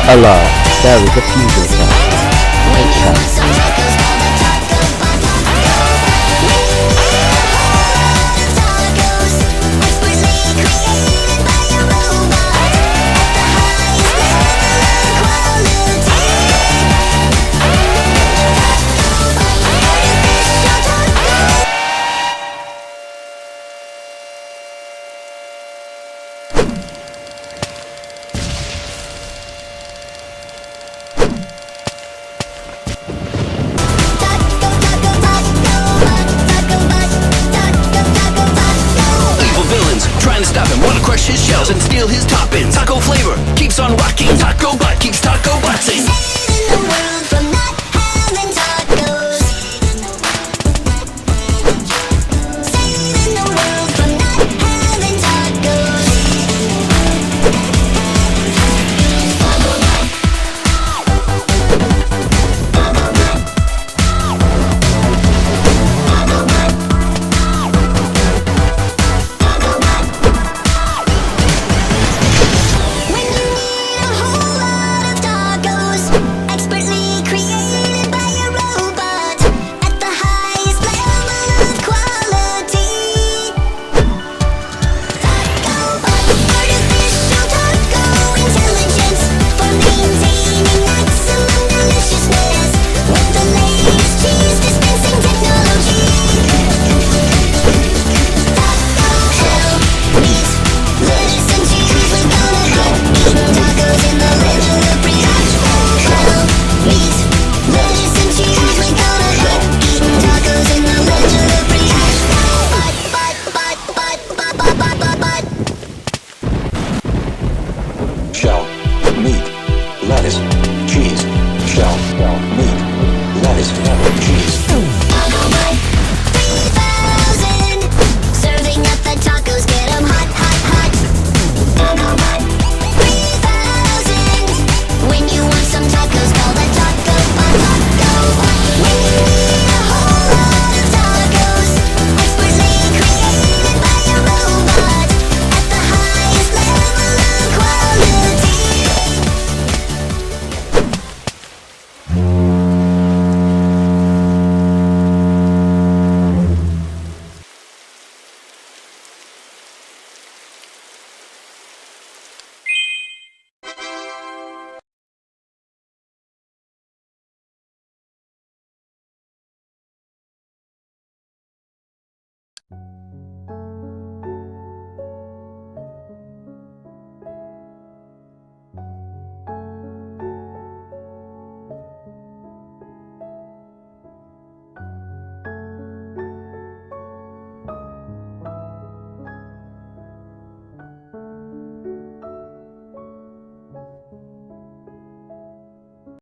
Hello, there is a fusion sound. Great sound. Trying to stop him, wanna crush his shells and steal his toppings. Taco flavor keeps on rocking. Taco butt keeps taco butting. Saving the world from not having tacos. Saving the world from not having tacos. When you need a whole lot of tacos, expertly created by a robot at the highest level of quality. Taco bot, artificial taco intelligence for maintaining maximum deliciousness with the latest cheese dispensing technology. Taco shell, meat, lettuce and cheese. We're gonna get eating tacos in the middle of brioche. Shell, meat, lettuce and cheese. We're gonna get eating tacos in the middle of brioche. Bite. Shell, meat, lettuce, cheese. Shell, meat, lettuce, cheese. Taco Bite 3000. Serving up the tacos, get 'em hot. Taco Bite 3000. When you want some tacos, call the Taco Bite. When you need a whole lot of tacos, expertly created by a robot at the highest level of quality.